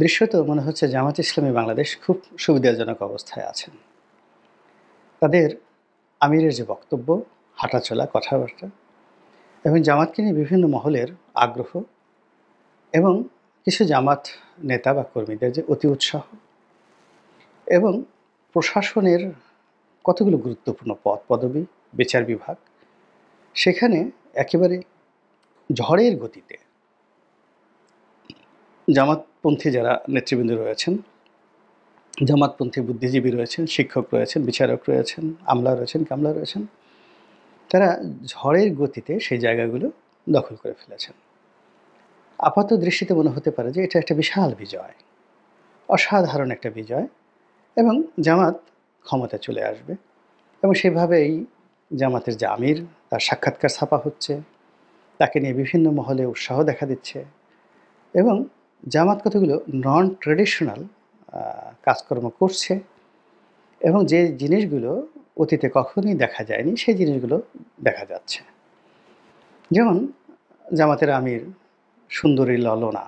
দৃশ্যত মনে হচ্ছে জামাত ইসলামী বাংলাদেশ খুব সুবিধাজনক অবস্থায় আছেন। তাদের আমিরের যে বক্তব্য, হাঁটাচলা, কথাবার্তা এবং জামাতকে নিয়ে বিভিন্ন মহলের আগ্রহ এবং কিছু জামাত নেতা বা কর্মীদের যে অতি উৎসাহ এবং প্রশাসনের কতগুলো গুরুত্বপূর্ণ পদবি, বিচার বিভাগ, সেখানে একেবারে ঝড়ের গতিতে জামাতপন্থী যারা নেতৃবৃন্দ রয়েছেন, জামাতপন্থী বুদ্ধিজীবী রয়েছেন, শিক্ষক রয়েছেন, বিচারক রয়েছেন, আমলা রয়েছেন, কামলা রয়েছেন, তারা ঝড়ের গতিতে সেই জায়গাগুলো দখল করে ফেলেছেন। আপাত দৃষ্টিতে মনে হতে পারে যে এটা একটা বিশাল বিজয়, অসাধারণ একটা বিজয় এবং জামাত ক্ষমতায় চলে আসবে এবং সেভাবেই জামাতের যে আমির, তার সাক্ষাৎকার ছাপা হচ্ছে, তাকে নিয়ে বিভিন্ন মহলে উৎসাহ দেখা দিচ্ছে এবং জামাত কতগুলো নন ট্র্যাডিশনাল কাজকর্ম করছে এবং যে জিনিসগুলো অতীতে কখনোই দেখা যায়নি সেই জিনিসগুলো দেখা যাচ্ছে। যেমন জামাতের আমির সুন্দরী ললনা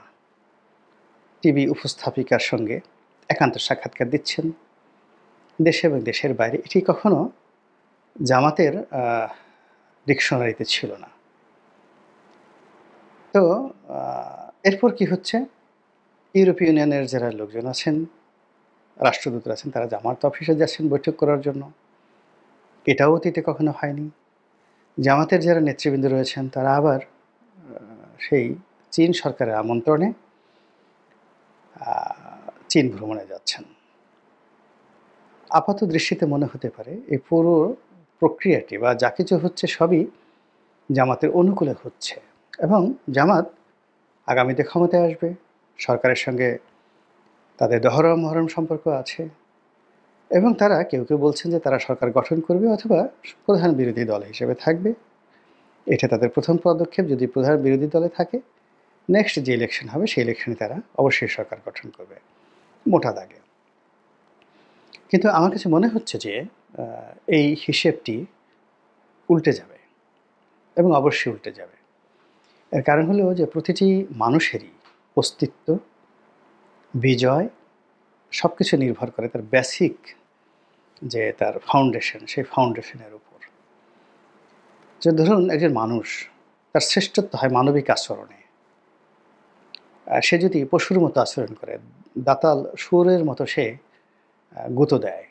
টিভি উপস্থাপিকার সঙ্গে একান্ত সাক্ষাৎকার দিচ্ছেন দেশে এবং দেশের বাইরে। এটি কখনো জামাতের ডিকশনারিতে ছিল না। তো এরপর কি হচ্ছে, ইউরোপীয় ইউনিয়নের যারা লোকজন আছেন, রাষ্ট্রদূতরা আছেন, তারা জামাত অফিসে যাচ্ছেন বৈঠক করার জন্য। এটাও অতীতে কখনো হয়নি। জামাতের যারা নেতৃবৃন্দ রয়েছেন তারা আবার সেই চীন সরকারের আমন্ত্রণে চীন ভ্রমণে যাচ্ছেন। আপাত দৃষ্টিতে মনে হতে পারে এই পুরো প্রক্রিয়াটি বা যা কিছু হচ্ছে সবই জামাতের অনুকূলে হচ্ছে এবং জামাত আগামীতে ক্ষমতায় আসবে, সরকারের সঙ্গে তাদের দহরম মহরম সম্পর্ক আছে এবং তারা কেউ কেউ বলছেন যে তারা সরকার গঠন করবে অথবা প্রধান বিরোধী দল হিসেবে থাকবে। এটা তাদের প্রথম পদক্ষেপ। যদি প্রধান বিরোধী দলে থাকে, নেক্সট যে ইলেকশন হবে সেই ইলেকশনে তারা অবশ্যই সরকার গঠন করবে মোটা দাগে। কিন্তু আমার কাছে মনে হচ্ছে যে এই হিসেবটি উল্টে যাবে এবং অবশ্যই উল্টে যাবে। এর কারণ হলো যে প্রতিটি মানুষেরই অস্তিত্ব, বিজয় সব কিছু নির্ভর করে তার বেসিক যে তার ফাউন্ডেশন, সেই ফাউন্ডেশনের উপর। যে ধরুন একজন মানুষ, তার শ্রেষ্ঠত্ব হয় মানবিক আচরণে। সে যদি পশুর মতো আচরণ করে, দাতাল শুয়োরের মতো সে গুঁতো দেয়,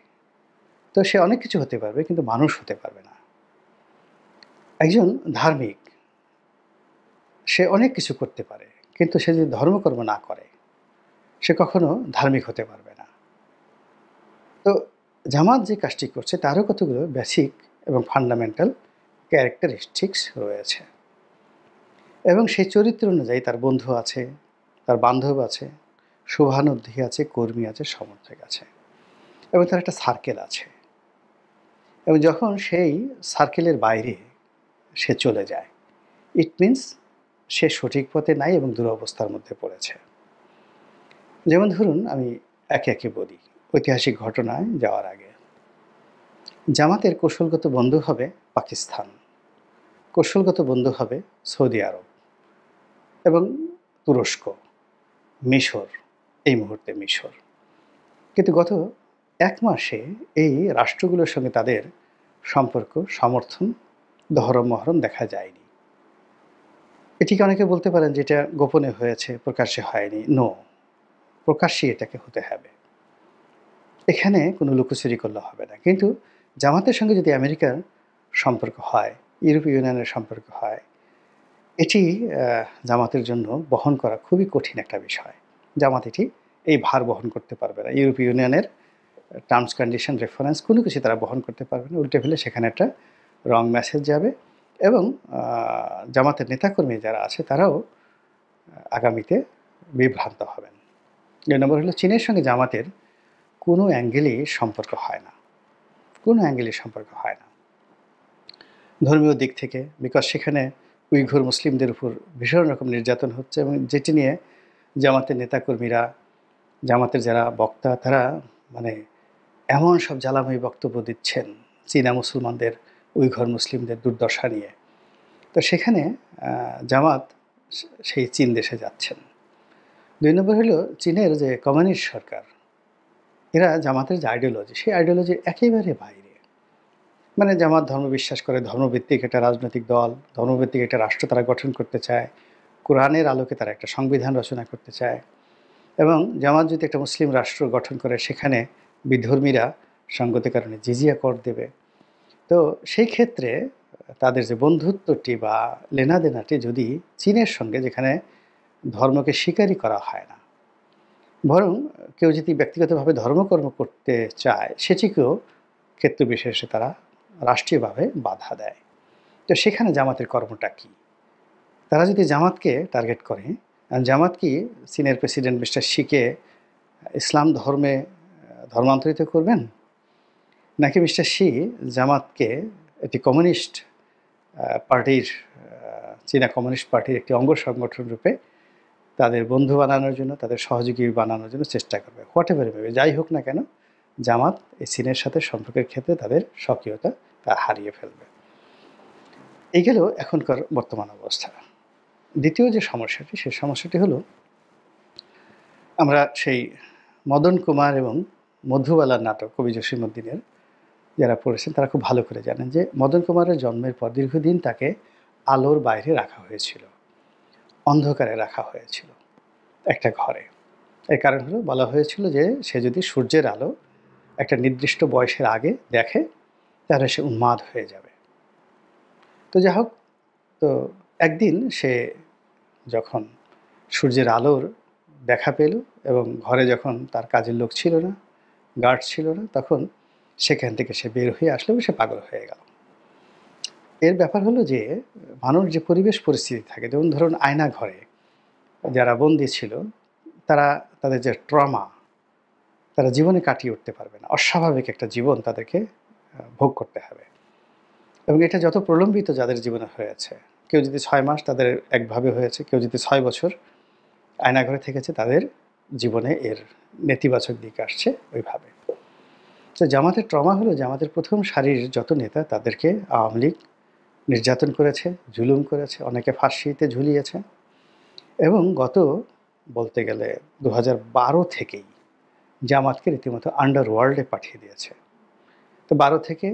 তো সে অনেক কিছু হতে পারবে কিন্তু মানুষ হতে পারবে না। একজন ধার্মিক, সে অনেক কিছু করতে পারে কিন্তু সে যদি ধর্মকর্ম না করে সে কখনো ধার্মিক হতে পারবে না। তো জামাত যে কাজটি করছে তারও কতগুলো বেসিক এবং ফান্ডামেন্টাল ক্যারেক্টারিস্টিক্স রয়েছে এবং সেই চরিত্র অনুযায়ী তার বন্ধু আছে, তার বান্ধব আছে, শুভানুধ্যায়ী আছে, কর্মী আছে, সমর্থক আছে এবং তার একটা সার্কেল আছে এবং যখন সেই সার্কেলের বাইরে সে চলে যায়, ইট মিনস সে সঠিক পথে নাই এবং দুরবস্থার মধ্যে পড়েছে। যেমন ধরুন আমি একে একে বলি। ঐতিহাসিক ঘটনায় যাওয়ার আগে জামাতের কৌশলগত বন্ধু হবে পাকিস্তান, কৌশলগত বন্ধু হবে সৌদি আরব এবং তুরস্ক, মিশর, এই মুহূর্তে মিশর। কিন্তু গত এক মাসে এই রাষ্ট্রগুলোর সঙ্গে তাদের সম্পর্ক, সমর্থন, দহরম মহরম দেখা যায়নি। এটিকে অনেকে বলতে পারেন যে এটা গোপনে হয়েছে, প্রকাশ্যে হয়নি। নো, প্রকাশ্যে এটাকে হতে হবে। এখানে কোনো লুকোচুরি করলে হবে না। কিন্তু জামাতের সঙ্গে যদি আমেরিকার সম্পর্ক হয়, ইউরোপীয় ইউনিয়নের সম্পর্ক হয়, এটি জামাতের জন্য বহন করা খুবই কঠিন একটা বিষয়। জামাত এটি এই ভার বহন করতে পারবে না। ইউরোপীয় ইউনিয়নের টার্মস কন্ডিশন, রেফারেন্স কোনো কিছু তারা বহন করতে পারবে না। উল্টে ফেলে সেখানে একটা রং মেসেজ যাবে এবং জামাতের নেতাকর্মী যারা আছে তারাও আগামীতে বিভ্রান্ত হবেন। ২ নম্বর হলো চীনের সঙ্গে জামাতের কোনো অ্যাঙ্গেলেই সম্পর্ক হয় না, কোনো অ্যাঙ্গেলেই সম্পর্ক হয় না ধর্মীয় দিক থেকে। বিকজ সেখানে উইঘুর মুসলিমদের উপর ভীষণ রকম নির্যাতন হচ্ছে এবং যেটি নিয়ে জামাতের নেতাকর্মীরা, জামাতের যারা বক্তা, তারা মানে এমন সব জ্বালাময়ী বক্তব্য দিচ্ছেন চীনা মুসলমানদের, উইঘুর মুসলিমদের দুর্দশা নিয়ে। তো সেখানে জামাত সেই চীন দেশে যাচ্ছেন। 2 নম্বর হলো চীনের যে কমিউনিস্ট সরকার, এরা জামাতের যে আইডিওলজি, সেই আইডিওলজির একেবারে বাইরে। মানে জামাত ধর্ম বিশ্বাস করে, ধর্মভিত্তিক একটা রাজনৈতিক দল, ধর্মভিত্তিক একটা রাষ্ট্র তারা গঠন করতে চায়। কোরআনের আলোকে তারা একটা সংবিধান রচনা করতে চায় এবং জামাত যদি একটা মুসলিম রাষ্ট্র গঠন করে সেখানে বিধর্মীরা সঙ্গতি কারণে জিজিয়া কর দেবে। তো সেই ক্ষেত্রে তাদের যে বন্ধুত্বটি বা লেনাদেনাটি যদি চীনের সঙ্গে, যেখানে ধর্মকে স্বীকারই করা হয় না, বরং কেউ যদি ব্যক্তিগতভাবে ধর্মকর্ম করতে চায় সেটিকেও ক্ষেত্র বিশেষে তারা রাষ্ট্রীয়ভাবে বাধা দেয়। তো সেখানে জামাতের কর্মটা কী? তারা যদি জামাতকে টার্গেট করে, জামাত কি চীনের প্রেসিডেন্ট মিস্টার শিকে ইসলাম ধর্মে ধর্মান্তরিত করবেন, নাকি মিস্টার শি জামাতকে একটি কমিউনিস্ট পার্টির, চীনা কমিউনিস্ট পার্টির একটি অঙ্গ সংগঠন রূপে তাদের বন্ধু বানানোর জন্য, তাদের সহযোগী বানানোর জন্য চেষ্টা করবে? হোয়াট এভার ভেবে যাই হোক না কেন, জামাত এই চীনের সাথে সম্পর্কের ক্ষেত্রে তাদের স্বকীয়তা হারিয়ে ফেলবে। এই গেল এখনকার বর্তমান অবস্থা। দ্বিতীয় যে সমস্যাটি, সেই সমস্যাটি হলো, আমরা সেই মদন কুমার এবং মধুবালার নাটক কবি জসীমউদ্দিনের যারা পড়েছেন তারা খুব ভালো করে জানেন যে মদন কুমারের জন্মের পর দীর্ঘদিন তাকে আলোর বাইরে রাখা হয়েছিল, অন্ধকারে রাখা হয়েছিল একটা ঘরে। এর কারণ হলো, বলা হয়েছিল যে সে যদি সূর্যের আলো একটা নির্দিষ্ট বয়সের আগে দেখে তাহলে সে উন্মাদ হয়ে যাবে। তো যাই হোক, তো একদিন সে যখন সূর্যের আলোর দেখা পেল এবং ঘরে যখন তার কাজের লোক ছিল না, গার্ড ছিল না, তখন সেখান থেকে সে বের হয়ে আসলো, সে পাগল হয়ে গেল। এর ব্যাপার হলো যে মানুষ যে পরিবেশ পরিস্থিতি থাকে, যেমন ধরুন আয়না ঘরে যারা বন্দী ছিল, তারা তাদের যে ট্রমা, তারা জীবনে কাটিয়ে উঠতে পারবে না, অস্বাভাবিক একটা জীবন তাদেরকে ভোগ করতে হবে। এবং এটা যত প্রলম্বিত যাদের জীবনে হয়েছে, কেউ যদি 6 মাস তাদের একভাবে হয়েছে, কেউ যদি 6 বছর আয়নাঘরে থেকেছে, তাদের জীবনে এর নেতিবাচক দিক আসছে ওইভাবে। তো জামাতের ট্রমা হলো, জামাতের প্রথম সারির যত নেতা তাদেরকে আওয়ামী লীগ নির্যাতন করেছে, জুলুম করেছে, অনেকে ফাঁসিতে ঝুলিয়েছে এবং গত বলতে গেলে 2012 থেকেই জামাতকে রীতিমতো আন্ডারওয়ার্ল্ডে পাঠিয়ে দিয়েছে। তো 12 থেকে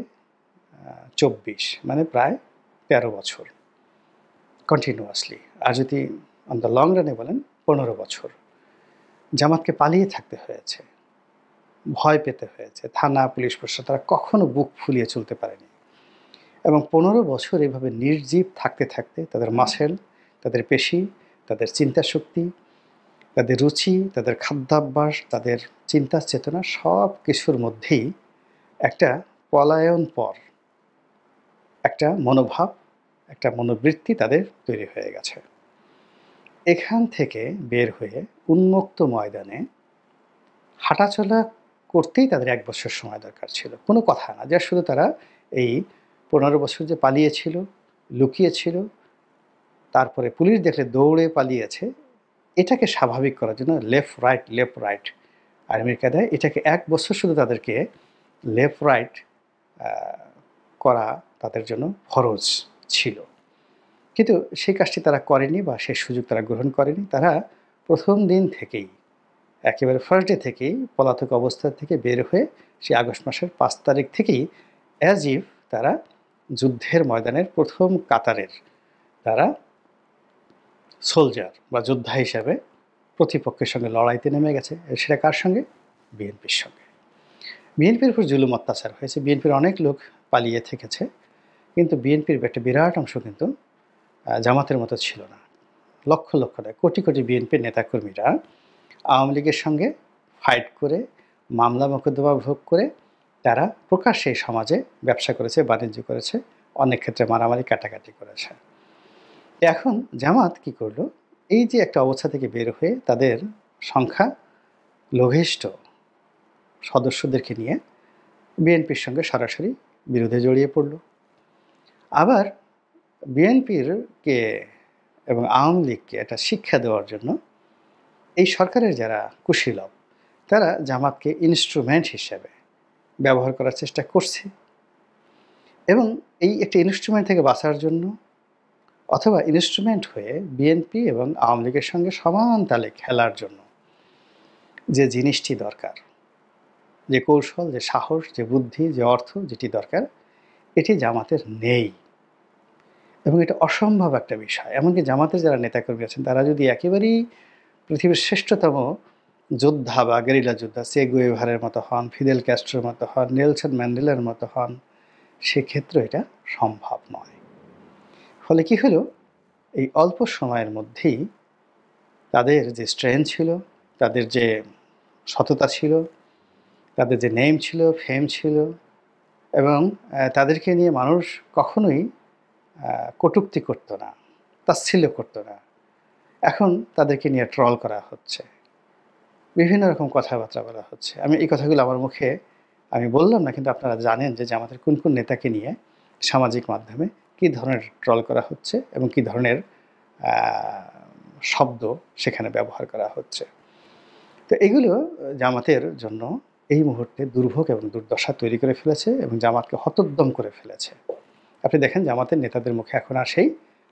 24 মানে প্রায় 13 বছর কন্টিনিউয়াসলি, আর যদি অন দ্য লং রানে বলেন 15 বছর জামাতকে পালিয়ে থাকতে হয়েছে, ভয় পেতে হয়েছে। থানা, পুলিশ প্রশাসন তারা কখনো বুক ফুলিয়ে চলতে পারেনি এবং 15 বছর এভাবে নির্জীব থাকতে থাকতে তাদের মাসেল, তাদের পেশি, তাদের চিন্তা শক্তি, তাদের রুচি, তাদের খাদ্যাভ্যাস, তাদের চিন্তা চেতনা সব কিছুর মধ্যেই একটা পলায়ন পর একটা মনোভাব, একটা মনোবৃত্তি তাদের তৈরি হয়ে গেছে। এখান থেকে বের হয়ে উন্মুক্ত ময়দানে হাঁটাচলা করতেই তাদের 1 বছর সময় দরকার ছিল। কোনো কথা না, যা শুধু তারা এই 15 বছর যে পালিয়েছিল, লুকিয়েছিল, তারপরে পুলিশ দেখলে দৌড়ে পালিয়েছে, এটাকে স্বাভাবিক করার জন্য লেফট রাইট আর্মির কায়দায় এটাকে 1 বছর শুধু তাদেরকে লেফট রাইট করা তাদের জন্য ফরজ ছিল। কিন্তু সেই কাজটি তারা করেনি বা সেই সুযোগ তারা গ্রহণ করেনি। তারা প্রথম দিন থেকেই, একেবারে ফার্স্ট ডে থেকেই পলাতক অবস্থা থেকে বের হয়ে সেই আগস্ট মাসের 5 তারিখ থেকেই অ্যাজ ইফ তারা যুদ্ধের ময়দানের প্রথম কাতারের তারা সোলজার বা যোদ্ধা হিসাবে প্রতিপক্ষের সঙ্গে লড়াইতে নেমে গেছে। সেটা কার সঙ্গে? বিএনপির সঙ্গে। বিএনপির উপর জুলুম অত্যাচার হয়েছে, বিএনপির অনেক লোক পালিয়ে থেকেছে, কিন্তু বিএনপির একটা বিরাট অংশ কিন্তু জামাতের মতো ছিল না। লক্ষ লক্ষ নয়, কোটি কোটি বিএনপির নেতাকর্মীরা আওয়ামী লীগের সঙ্গে ফাইট করে, মামলা মোকদ্দমা ভোগ করে তারা প্রকাশ্যে সমাজে ব্যবসা করেছে, বাণিজ্য করেছে, অনেক ক্ষেত্রে মারামারি কাটাকাটি করেছে। এখন জামাত কি করলো? এই যে একটা অবস্থা থেকে বের হয়ে তাদের সংখ্যা লঘিষ্ঠ সদস্যদেরকে নিয়ে বিএনপির সঙ্গে সরাসরি বিরোধে জড়িয়ে পড়ল। আবার বিএনপিরকে এবং আওয়ামী লীগকে একটা শিক্ষা দেওয়ার জন্য এই সরকারের যারা কুশীলব, তারা জামাতকে ইনস্ট্রুমেন্ট হিসেবে ব্যবহার করার চেষ্টা করছে এবং এই একটা ইনস্ট্রুমেন্ট থেকে বাঁচার জন্য অথবা ইনস্ট্রুমেন্ট হয়ে বিএনপি এবং আওয়ামী লীগের সঙ্গে সমান তালে খেলার জন্য যে জিনিসটি দরকার, যে কৌশল, যে সাহস, যে বুদ্ধি, যে অর্থ যেটি দরকার, এটি জামাতের নেই এবং এটা অসম্ভব একটা বিষয়। এমনকি জামাতের যারা নেতাকর্মী আছেন তারা যদি একেবারেই পৃথিবীর শ্রেষ্ঠতম যোদ্ধা বা গেরিলা যোদ্ধা চে গুয়েভারের মতো হন, ফিদেল ক্যাস্ট্রোর মতো হন, নেলসন ম্যান্ডেলার মতো হন, সেক্ষেত্রে এটা সম্ভব নয়। ফলে কি হলো, এই অল্প সময়ের মধ্যেই তাদের যে স্ট্রেংথ ছিল, তাদের যে সততা ছিল, তাদের যে নেম ছিল, ফেম ছিল এবং তাদেরকে নিয়ে মানুষ কখনোই কটূক্তি করতো না, তাচ্ছিল্য করতো না। এখন তাদেরকে নিয়ে ট্রল করা হচ্ছে, বিভিন্ন রকম কথাবার্তা বলা হচ্ছে। আমি এই কথাগুলো আমার মুখে আমি বললাম না, কিন্তু আপনারা জানেন যে আমাদের কোন কোন নেতাকে নিয়ে সামাজিক মাধ্যমে কী ধরনের ট্রল করা হচ্ছে এবং কী ধরনের শব্দ সেখানে ব্যবহার করা হচ্ছে। তো এগুলো জামাতের জন্য এই মুহূর্তে দুর্ভোগ এবং দুর্দশা তৈরি করে ফেলেছে এবং জামাতকে হতোদ্যম করে ফেলেছে। আপনি দেখেন জামাতের নেতাদের মুখে এখন আর সেই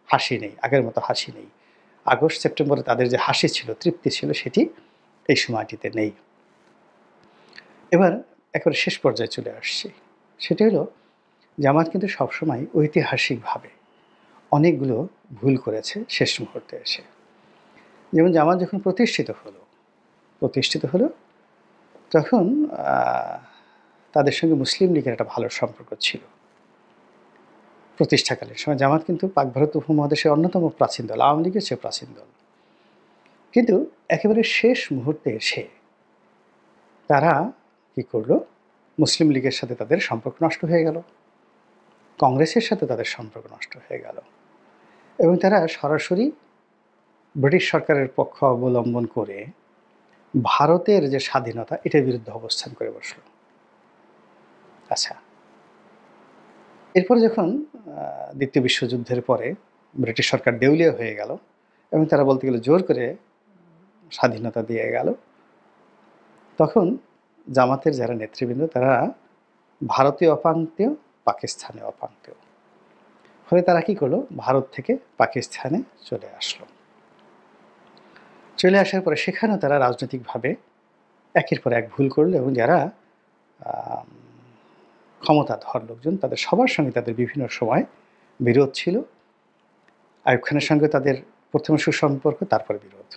হাসি নেই, আগের মতো হাসি নেই। আগস্ট সেপ্টেম্বরে তাদের যে হাসি ছিল, তৃপ্তি ছিল, সেটি এই সময়টিতে নেই। এবার একেবারে শেষ পর্যায়ে চলে আসছি। সেটি হলো জামাত কিন্তু সবসময় ঐতিহাসিকভাবে অনেকগুলো ভুল করেছে শেষ মুহূর্তে এসে। যেমন জামাত যখন প্রতিষ্ঠিত হলো তখন তাদের সঙ্গে মুসলিম লীগের একটা ভালো সম্পর্ক ছিল প্রতিষ্ঠাকালীন সময়। জামাত কিন্তু পাক ভারত উপমহাদেশের অন্যতম প্রাচীন দল, আওয়ামী লীগের চেয়ে প্রাচীন দল। কিন্তু একেবারে শেষ মুহূর্তে এসে তারা কী করলো, মুসলিম লীগের সাথে তাদের সম্পর্ক নষ্ট হয়ে গেল, কংগ্রেসের সাথে তাদের সম্পর্ক নষ্ট হয়ে গেল এবং তারা সরাসরি ব্রিটিশ সরকারের পক্ষ অবলম্বন করে ভারতের যে স্বাধীনতা এটার বিরুদ্ধে অবস্থান করে বসল। আচ্ছা, এরপরে যখন দ্বিতীয় বিশ্বযুদ্ধের পরে ব্রিটিশ সরকার দেউলিয়া হয়ে গেল এবং তারা বলতে গেলে জোর করে স্বাধীনতা দিয়ে গেল, তখন জামাতের যারা নেতৃবৃন্দ তারা ভারতীয় অপাঙ্ক্তেয়, পাকিস্তানে অপাঙ্ক্তেয়, ফলে তারা কী করলো, ভারত থেকে পাকিস্তানে চলে আসলো। চলে আসার পরে সেখানেও তারা রাজনৈতিকভাবে একের পর এক ভুল করলো এবং যারা ক্ষমতাধর লোকজন তাদের সবার সঙ্গে তাদের বিভিন্ন সময় বিরোধ ছিল। আইয়ুব খানের সঙ্গে তাদের প্রথমে সুসম্পর্ক, তারপরে বিরোধ।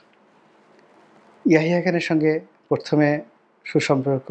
ইয়াহিয়া খানের সঙ্গে প্রথমে সুসম্পর্ক,